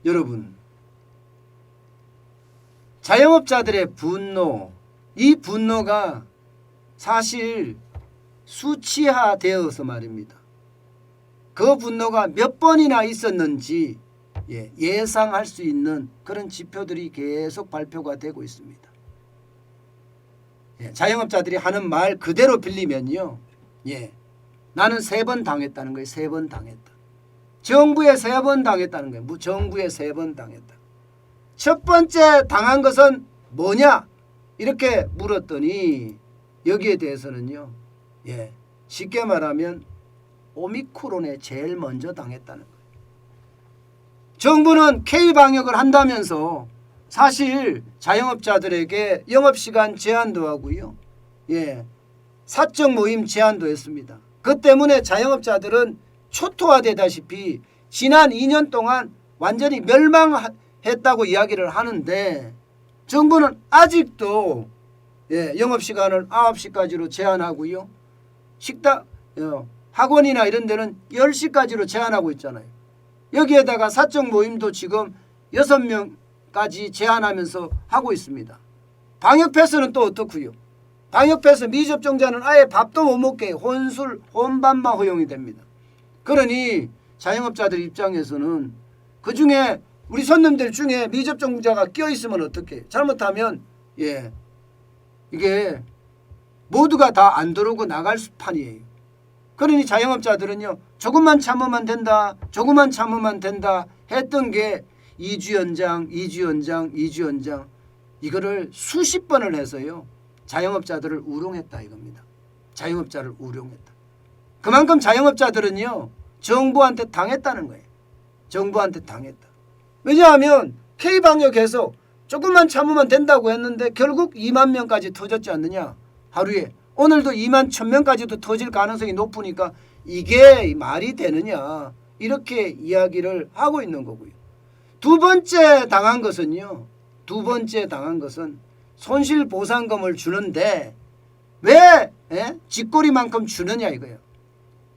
여러분, 자영업자들의 분노, 이 분노가 사실 수치화되어서 말입니다. 그 분노가 몇 번이나 있었는지 예상할 수 있는 그런 지표들이 계속 발표가 되고 있습니다. 자영업자들이 하는 말 그대로 빌리면요, 나는 3번 당했다는 거예요. 3번 당했다. 정부에 3번 당했다는 거예요. 정부에 3번 당했다. 첫 번째 당한 것은 뭐냐? 이렇게 물었더니 여기에 대해서는요, 쉽게 말하면 오미크론에 제일 먼저 당했다는 거예요. 정부는 K방역을 한다면서 사실 자영업자들에게 영업시간 제한도 하고요, 사적 모임 제한도 했습니다. 그 때문에 자영업자들은 초토화되다시피 지난 2년 동안 완전히 멸망했다고 이야기를 하는데, 정부는 아직도 영업시간을 9시까지로 제한하고요, 식당, 학원이나 이런 데는 10시까지로 제한하고 있잖아요. 여기에다가 사적 모임도 지금 6명까지 제한하면서 하고 있습니다. 방역 패스는 또 어떻고요? 방역 패스 미접종자는 아예 밥도 못 먹게 혼술, 혼밥만 허용이 됩니다. 그러니 자영업자들 입장에서는 그중에 우리 손님들 중에 미접종자가 껴있으면 어떻게, 잘못하면 이게 모두가 다 안 들어오고 나갈 판이에요. 그러니 자영업자들은요, 조금만 참으면 된다, 조금만 참으면 된다 했던 게 2주 연장, 2주 연장, 2주 연장, 이거를 수십 번을 해서요, 자영업자들을 우롱했다 이겁니다. 자영업자를 우롱했다. 그만큼 자영업자들은요, 정부한테 당했다는 거예요. 정부한테 당했다. 왜냐하면 K방역에서 조금만 참으면 된다고 했는데 결국 2만 명까지 터졌지 않느냐, 하루에. 오늘도 2만 1,000명까지도 터질 가능성이 높으니까 이게 말이 되느냐, 이렇게 이야기를 하고 있는 거고요. 두 번째 당한 것은요, 두 번째 당한 것은 손실보상금을 주는데 왜 쥐꼬리만큼 주느냐 이거예요.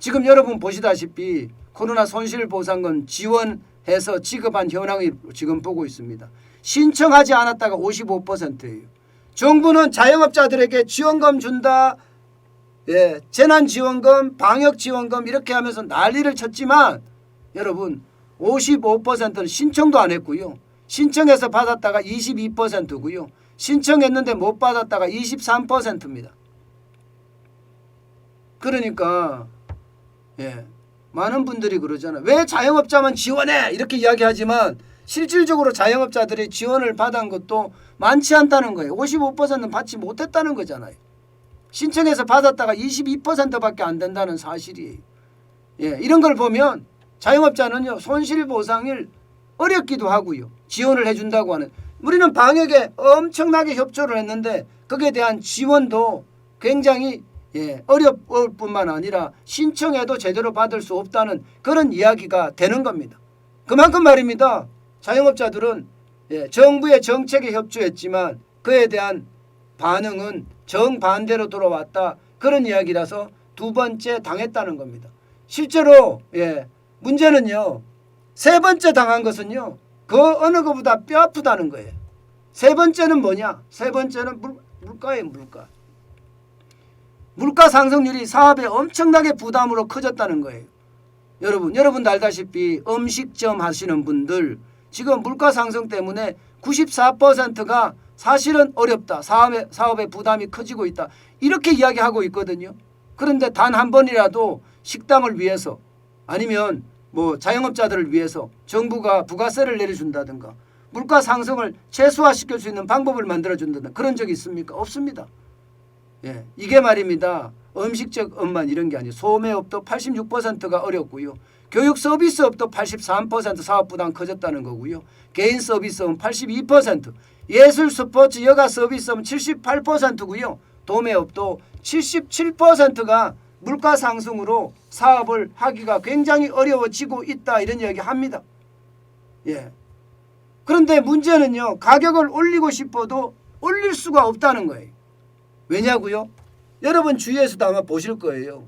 지금 여러분 보시다시피 코로나 손실보상금 지원해서 지급한 현황을 지금 보고 있습니다. 신청하지 않았다가 55%예요. 정부는 자영업자들에게 지원금 준다, 재난지원금, 방역지원금 이렇게 하면서 난리를 쳤지만 여러분 55%는 신청도 안 했고요. 신청해서 받았다가 22%고요. 신청했는데 못 받았다가 23%입니다. 그러니까 많은 분들이 그러잖아요. 왜 자영업자만 지원해? 이렇게 이야기하지만 실질적으로 자영업자들이 지원을 받은 것도 많지 않다는 거예요. 55%는 받지 못했다는 거잖아요. 신청해서 받았다가 22%밖에 안 된다는 사실이에요. 이런 걸 보면 자영업자는요, 손실보상을 어렵기도 하고요, 지원을 해준다고 하는, 우리는 방역에 엄청나게 협조를 했는데 거기에 대한 지원도 굉장히 어려울 뿐만 아니라 신청해도 제대로 받을 수 없다는 그런 이야기가 되는 겁니다. 그만큼 말입니다, 자영업자들은 정부의 정책에 협조했지만 그에 대한 반응은 정반대로 돌아왔다, 그런 이야기라서 두 번째 당했다는 겁니다. 실제로 문제는요, 세 번째 당한 것은요, 그 어느 것보다 뼈 아프다는 거예요. 세 번째는 뭐냐? 세 번째는 물가예요. 물가 상승률이 사업에 엄청나게 부담으로 커졌다는 거예요. 여러분도 알다시피 음식점 하시는 분들 지금 물가 상승 때문에 94%가 사실은 어렵다, 사업의 부담이 커지고 있다, 이렇게 이야기하고 있거든요. 그런데 단 한 번이라도 식당을 위해서 아니면 자영업자들을 위해서 정부가 부가세를 내려준다든가 물가 상승을 최소화시킬 수 있는 방법을 만들어준다든가 그런 적이 있습니까? 없습니다. 이게 말입니다, 음식점만 이런 게 아니에요. 소매업도 86%가 어렵고요, 교육 서비스업도 83% 사업 부담 커졌다는 거고요, 개인 서비스업은 82%, 예술 스포츠 여가 서비스업은 78%고요, 도매업도 77%가 물가 상승으로 사업을 하기가 굉장히 어려워지고 있다, 이런 이야기 합니다. 그런데 문제는요, 가격을 올리고 싶어도 올릴 수가 없다는 거예요. 왜냐고요? 여러분 주위에서도 아마 보실 거예요.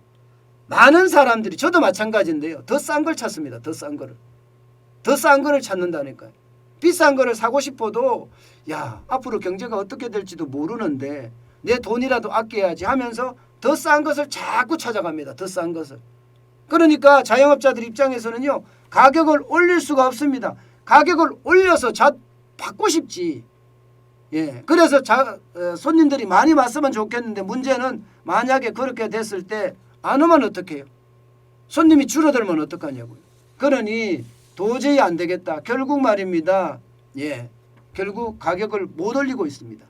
많은 사람들이, 저도 마찬가지인데요, 더 싼 걸 찾습니다. 더 싼 거를. 더 싼 거를 찾는다니까요. 비싼 거를 사고 싶어도 야 앞으로 경제가 어떻게 될지도 모르는데 내 돈이라도 아껴야지 하면서 더 싼 것을 자꾸 찾아갑니다. 더 싼 것을. 그러니까 자영업자들 입장에서는요. 가격을 올릴 수가 없습니다. 가격을 올려서 받고 싶지. 예, 그래서 손님들이 많이 왔으면 좋겠는데 문제는 만약에 그렇게 됐을 때 안 오면 어떡해요? 손님이 줄어들면 어떡하냐고요. 그러니 도저히 안 되겠다. 결국 말입니다. 예, 결국 가격을 못 올리고 있습니다.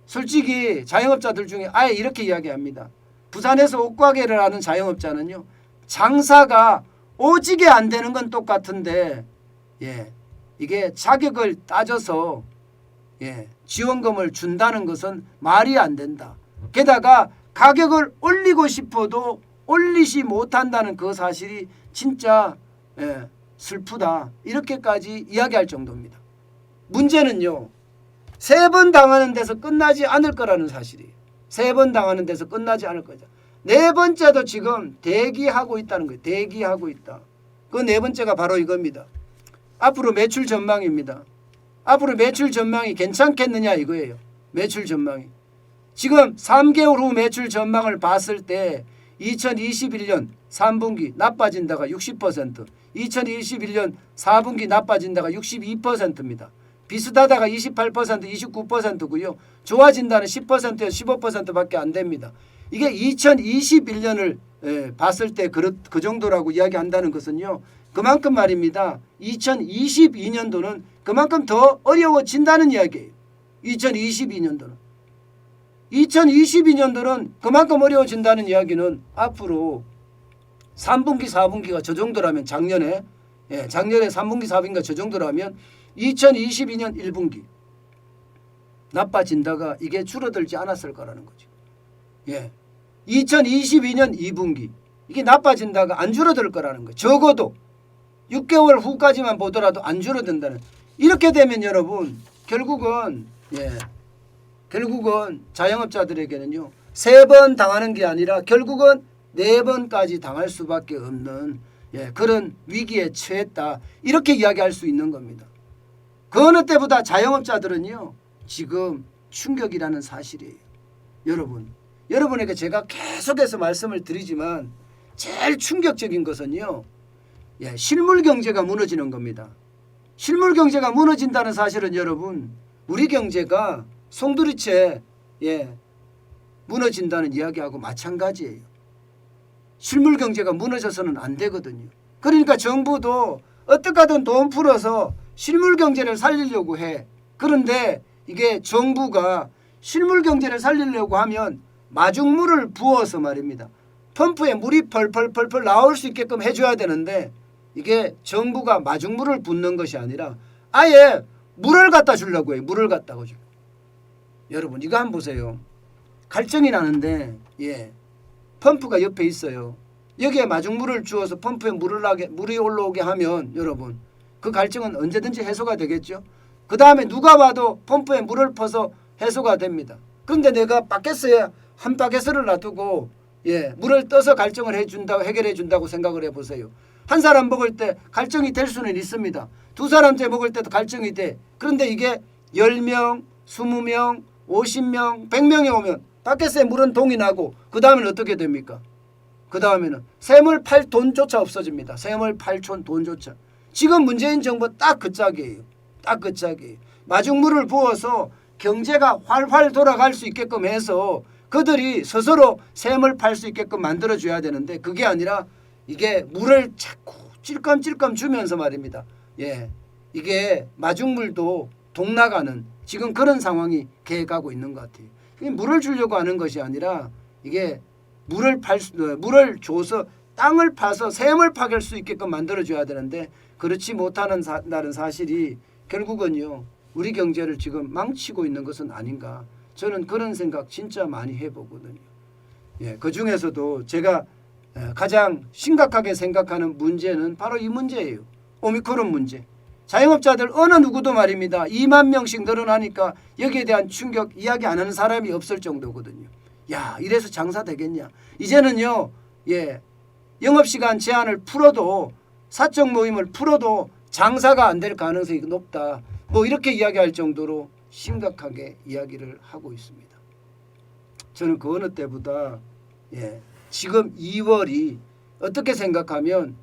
솔직히 자영업자들 중에 아예 이렇게 이야기합니다. 부산에서 옷가게를 하는 자영업자는요. 장사가 오지게 안 되는 건 똑같은데 예, 이게 자격을 따져서 예, 지원금을 준다는 것은 말이 안 된다. 게다가 가격을 올리고 싶어도 올리지 못한다는 그 사실이 진짜 예, 슬프다. 이렇게까지 이야기할 정도입니다. 문제는요. 3번 당하는 데서 끝나지 않을 거라는 사실이에요. 3번 당하는 데서 끝나지 않을 거죠. 4번째도 지금 대기하고 있다는 거예요. 대기하고 있다. 그 4번째가 바로 이겁니다. 앞으로 매출 전망입니다. 앞으로 매출 전망이 괜찮겠느냐 이거예요. 매출 전망이. 지금 3개월 후 매출 전망을 봤을 때 2021년 3분기 나빠진다가 60%, 2021년 4분기 나빠진다가 62%입니다. 비슷하다가 28%, 29%고요. 좋아진다는 10%에서 15%밖에 안 됩니다. 이게 2021년을 봤을 때 그 정도라고 이야기한다는 것은요. 그만큼 말입니다. 2022년도는 그만큼 더 어려워진다는 이야기예요. 2022년도는 그만큼 어려워진다는 이야기는 앞으로 3분기 4분기가 저 정도라면 작년에 3분기 4분기가 저 정도라면 2022년 1분기 나빠진다가 이게 줄어들지 않았을 거라는 거죠. 예. 2022년 2분기 이게 나빠진다가 안 줄어들 거라는 거예요. 적어도 6개월 후까지만 보더라도 안 줄어든다는. 이렇게 되면 여러분 결국은 자영업자들에게는요. 3번 당하는 게 아니라 결국은 4번까지 당할 수밖에 없는 그런 위기에 처했다. 이렇게 이야기할 수 있는 겁니다. 그 어느 때보다 자영업자들은요. 지금 충격이라는 사실이에요. 여러분에게 제가 계속해서 말씀을 드리지만 제일 충격적인 것은요. 실물 경제가 무너지는 겁니다. 실물 경제가 무너진다는 사실은 여러분 우리 경제가 송두리째 무너진다는 이야기하고 마찬가지예요. 실물 경제가 무너져서는 안 되거든요. 그러니까 정부도 어떻게 하든 돈 풀어서 실물 경제를 살리려고 해. 그런데 이게 정부가 실물 경제를 살리려고 하면 마중물을 부어서 말입니다. 펌프에 물이 펄펄펄펄 나올 수 있게끔 해줘야 되는데 이게 정부가 마중물을 붓는 것이 아니라 아예 물을 갖다 주려고 해요. 물을 갖다가 주고. 여러분 이거 한번 보세요. 갈증이 나는데 펌프가 옆에 있어요. 여기에 마중물을 주어서 펌프에 물이 올라오게 하면 여러분 그 갈증은 언제든지 해소가 되겠죠. 그 다음에 누가 봐도 펌프에 물을 퍼서 해소가 됩니다. 그런데 내가 바켓에 한 바켓을 놔두고 물을 떠서 갈증을 해결해 준다고 생각을 해보세요. 한 사람 먹을 때 갈증이 될 수는 있습니다. 2사람째 먹을 때도 갈증이 돼. 그런데 이게 10명, 20명, 50명, 100명이 오면 바켓에 물은 동이 나고 그 다음에는 어떻게 됩니까? 그 다음에는 샘을 팔 돈조차 없어집니다. 샘을 팔 돈조차. 지금 문재인 정부 딱 그 짝이에요. 딱 그 짝이에요. 마중물을 부어서 경제가 활활 돌아갈 수 있게끔 해서 그들이 스스로 샘을 팔 수 있게끔 만들어줘야 되는데 그게 아니라 이게 물을 자꾸 찔끔찔끔 주면서 말입니다. 이게 마중물도 동나가는 지금 그런 상황이 개가고 있는 것 같아요. 물을 주려고 하는 것이 아니라 이게 물을 줘서 땅을 파서 샘을 파갤 수 있게끔 만들어줘야 되는데 그렇지 못하는 다는 사실이 결국은요. 우리 경제를 지금 망치고 있는 것은 아닌가. 저는 그런 생각 진짜 많이 해보거든요. 그중에서도 제가 가장 심각하게 생각하는 문제는 바로 이 문제예요. 오미크론 문제. 자영업자들 어느 누구도 말입니다. 2만 명씩 늘어나니까 여기에 대한 충격 이야기 안 하는 사람이 없을 정도거든요. 야, 이래서 장사 되겠냐. 이제는요. 영업시간 제한을 풀어도 사적 모임을 풀어도 장사가 안 될 가능성이 높다. 뭐 이렇게 이야기할 정도로 심각하게 이야기를 하고 있습니다. 저는 그 어느 때보다 지금 2월이 어떻게 생각하면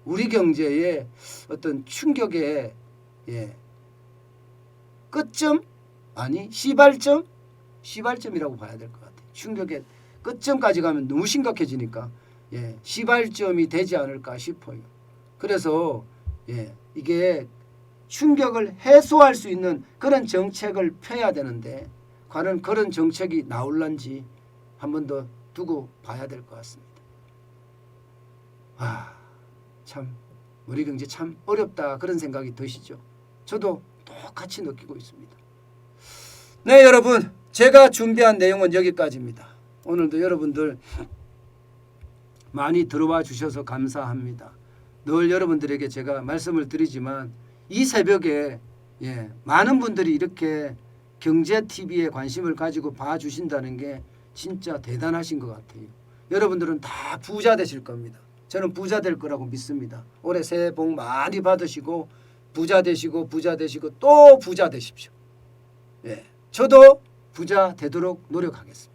우리 경제의 어떤 충격의 끝점 아니 시발점이라고 봐야 될 것 같아요. 충격의 끝점까지 가면 너무 심각해지니까 시발점이 되지 않을까 싶어요. 그래서 이게 충격을 해소할 수 있는 그런 정책을 펴야 되는데 과연 그런 정책이 나올란지 한 번 더 두고 봐야 될 것 같습니다. 참 우리 경제 참 어렵다 그런 생각이 드시죠? 저도 똑같이 느끼고 있습니다. 네, 여러분, 제가 준비한 내용은 여기까지입니다. 오늘도 여러분들 많이 들어와 주셔서 감사합니다. 늘 여러분들에게 제가 말씀을 드리지만 이 새벽에 많은 분들이 이렇게 경제TV에 관심을 가지고 봐주신다는 게 진짜 대단하신 것 같아요. 여러분들은 다 부자 되실 겁니다. 저는 부자 될 거라고 믿습니다. 올해 새해 복 많이 받으시고 부자 되시고 또 부자 되십시오. 저도 부자 되도록 노력하겠습니다.